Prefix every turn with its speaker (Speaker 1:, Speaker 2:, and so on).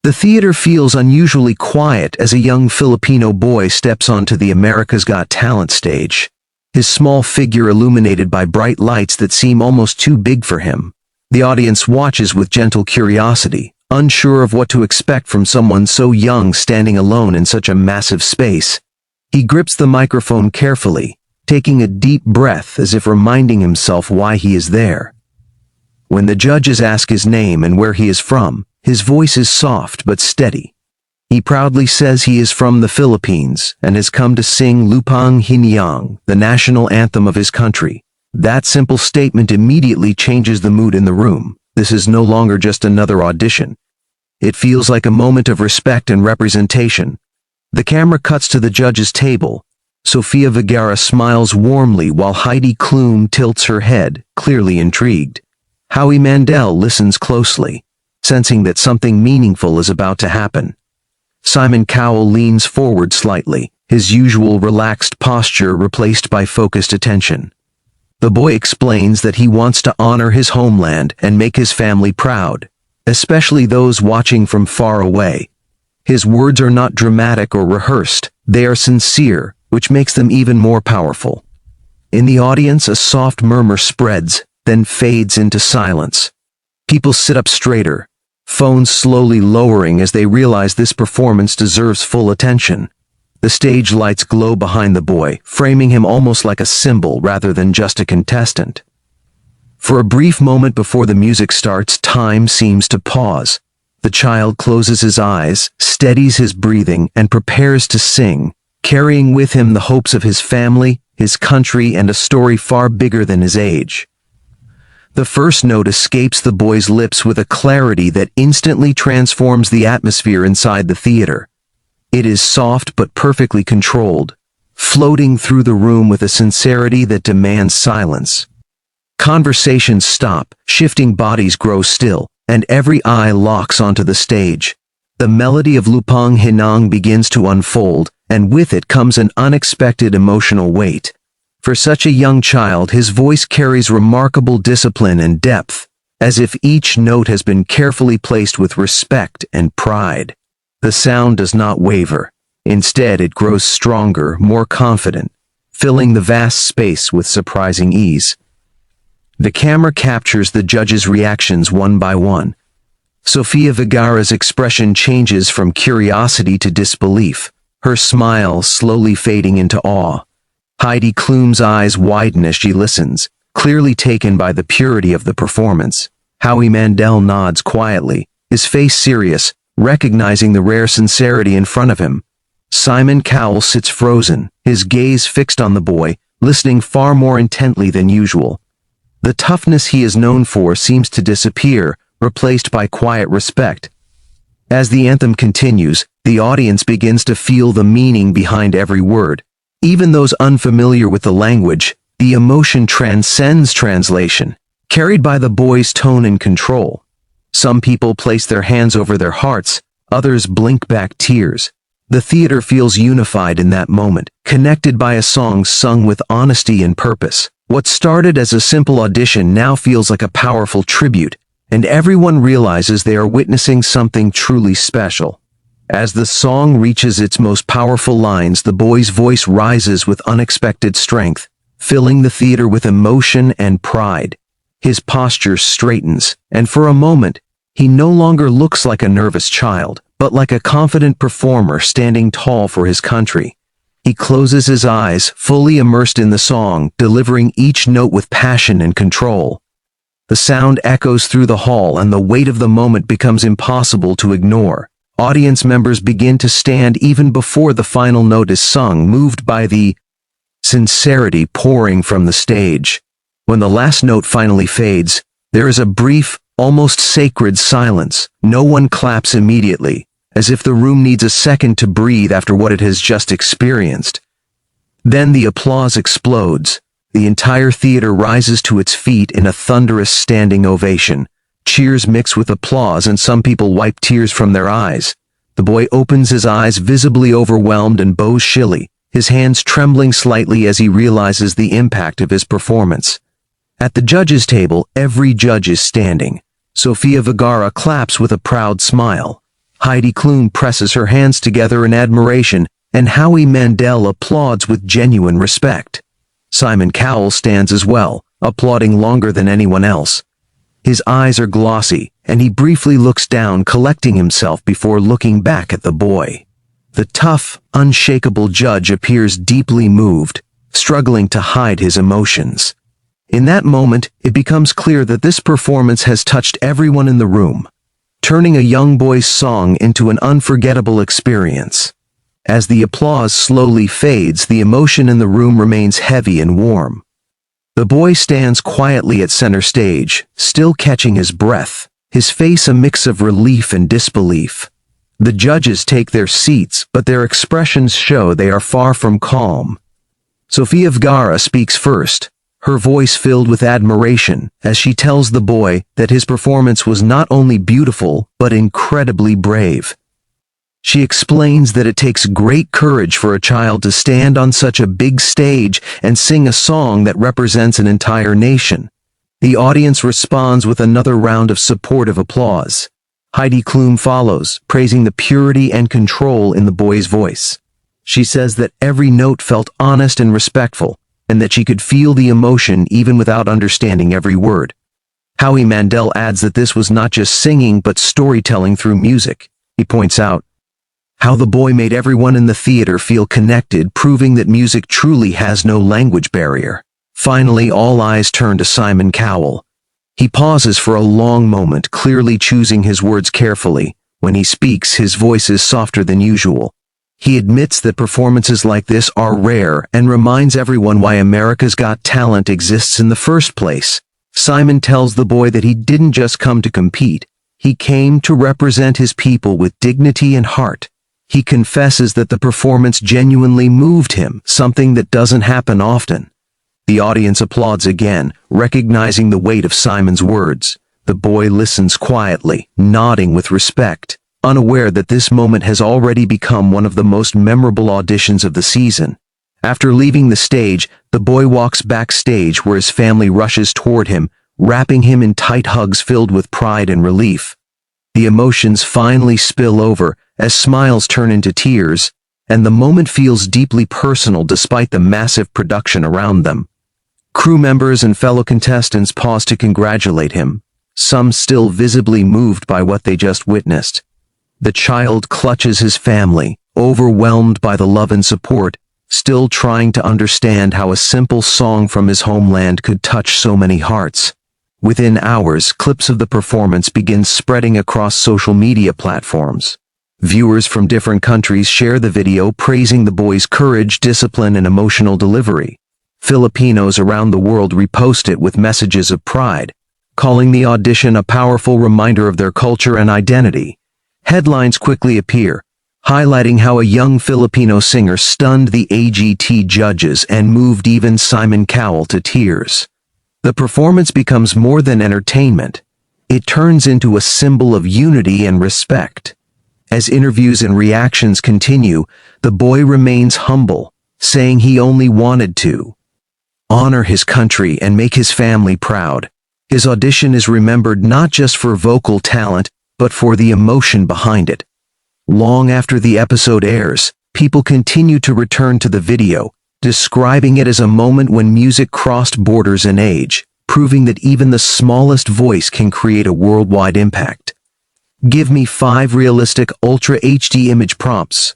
Speaker 1: The theater feels unusually quiet as a young Filipino boy steps onto the America's Got Talent stage, his small figure illuminated by bright lights that seem almost too big for him. The audience watches with gentle curiosity, unsure of what to expect from someone so young standing alone in such a massive space. He grips the microphone carefully, taking a deep breath as if reminding himself why he is there. When the judges ask his name and where he is from, his voice is soft but steady. He proudly says he is from the Philippines and has come to sing Lupang Hinirang, the national anthem of his country. That simple statement immediately changes the mood in the room. This is no longer just another audition. It feels like a moment of respect and representation. The camera cuts to the judge's table. Sofia Vergara smiles warmly while Heidi Klum tilts her head, clearly intrigued. Howie Mandel listens closely, sensing that something meaningful is about to happen. Simon Cowell leans forward slightly, his usual relaxed posture replaced by focused attention. The boy explains that he wants to honor his homeland and make his family proud, especially those watching from far away. His words are not dramatic or rehearsed, they are sincere, which makes them even more powerful. In the audience, a soft murmur spreads, then fades into silence. People sit up straighter, phones slowly lowering as they realize this performance deserves full attention. The stage lights glow behind the boy, framing him almost like a symbol rather than just a contestant. For a brief moment before the music starts, time seems to pause. The child closes his eyes, steadies his breathing, and prepares to sing, carrying with him the hopes of his family, his country, and a story far bigger than his age. The first note escapes the boy's lips with a clarity that instantly transforms the atmosphere inside the theater. It is soft but perfectly controlled, floating through the room with a sincerity that demands silence. Conversations stop, shifting bodies grow still, and every eye locks onto the stage. The melody of Lupang Hinirang begins to unfold, and with it comes an unexpected emotional weight. For such a young child, his voice carries remarkable discipline and depth, as if each note has been carefully placed with respect and pride. The sound does not waver. Instead, it grows stronger, more confident, filling the vast space with surprising ease. The camera captures the judges' reactions one by one. Sofia Vergara's expression changes from curiosity to disbelief, her smile slowly fading into awe. Heidi Klum's eyes widen as she listens, clearly taken by the purity of the performance. Howie Mandel nods quietly, his face serious, recognizing the rare sincerity in front of him. Simon Cowell sits frozen, his gaze fixed on the boy, listening far more intently than usual. The toughness he is known for seems to disappear, replaced by quiet respect. As the anthem continues, the audience begins to feel the meaning behind every word. Even those unfamiliar with the language, the emotion transcends translation, carried by the boy's tone and control. Some people place their hands over their hearts, others blink back tears. The theater feels unified in that moment, connected by a song sung with honesty and purpose. What started as a simple audition now feels like a powerful tribute, and everyone realizes they are witnessing something truly special. As the song reaches its most powerful lines, the boy's voice rises with unexpected strength, filling the theater with emotion and pride. His posture straightens, and for a moment, he no longer looks like a nervous child, but like a confident performer standing tall for his country. He closes his eyes, fully immersed in the song, delivering each note with passion and control. The sound echoes through the hall, and the weight of the moment becomes impossible to ignore. Audience members begin to stand even before the final note is sung, moved by the sincerity pouring from the stage. When the last note finally fades, there is a brief, almost sacred silence. No one claps immediately, as if the room needs a second to breathe after what it has just experienced. Then the applause explodes. The entire theater rises to its feet in a thunderous standing ovation. Cheers mix with applause, and some people wipe tears from their eyes. The boy opens his eyes, visibly overwhelmed and bows shilly, his hands trembling slightly as he realizes the impact of his performance. At the judges' table, every judge is standing. Sofia Vergara claps with a proud smile. Heidi Klum presses her hands together in admiration, and Howie Mandel applauds with genuine respect. Simon Cowell stands as well, applauding longer than anyone else. His eyes are glossy, and he briefly looks down, collecting himself before looking back at the boy. The tough, unshakable judge appears deeply moved, struggling to hide his emotions. In that moment, it becomes clear that this performance has touched everyone in the room, turning a young boy's song into an unforgettable experience. As the applause slowly fades, the emotion in the room remains heavy and warm. The boy stands quietly at center stage, still catching his breath, his face a mix of relief and disbelief. The judges take their seats, but their expressions show they are far from calm. Sofia Vergara speaks first, her voice filled with admiration, as she tells the boy that his performance was not only beautiful, but incredibly brave. She explains that it takes great courage for a child to stand on such a big stage and sing a song that represents an entire nation. The audience responds with another round of supportive applause. Heidi Klum follows, praising the purity and control in the boy's voice. She says that every note felt honest and respectful, and that she could feel the emotion even without understanding every word. Howie Mandel adds that this was not just singing but storytelling through music. He points out how the boy made everyone in the theater feel connected, proving that music truly has no language barrier. Finally, all eyes turn to Simon Cowell. He pauses for a long moment, clearly choosing his words carefully. When he speaks, his voice is softer than usual. He admits that performances like this are rare and reminds everyone why America's Got Talent exists in the first place. Simon tells the boy that he didn't just come to compete. He came to represent his people with dignity and heart. He confesses that the performance genuinely moved him, something that doesn't happen often. The audience applauds again, recognizing the weight of Simon's words. The boy listens quietly, nodding with respect, unaware that this moment has already become one of the most memorable auditions of the season. After leaving the stage, the boy walks backstage where his family rushes toward him, wrapping him in tight hugs filled with pride and relief. The emotions finally spill over as smiles turn into tears, and the moment feels deeply personal despite the massive production around them. Crew members and fellow contestants pause to congratulate him, some still visibly moved by what they just witnessed. The child clutches his family, overwhelmed by the love and support, still trying to understand how a simple song from his homeland could touch so many hearts. Within hours, clips of the performance begin spreading across social media platforms. Viewers from different countries share the video, praising the boy's courage, discipline, and emotional delivery. Filipinos around the world repost it with messages of pride, calling the audition a powerful reminder of their culture and identity. Headlines quickly appear, highlighting how a young Filipino singer stunned the AGT judges and moved even Simon Cowell to tears. The performance becomes more than entertainment. It turns into a symbol of unity and respect. As interviews and reactions continue, the boy remains humble, saying he only wanted to honor his country and make his family proud. His audition is remembered not just for vocal talent, but for the emotion behind it. Long after the episode airs, people continue to return to the video, describing it as a moment when music crossed borders and age, proving that even the smallest voice can create a worldwide impact. Give me 5 realistic Ultra HD image prompts.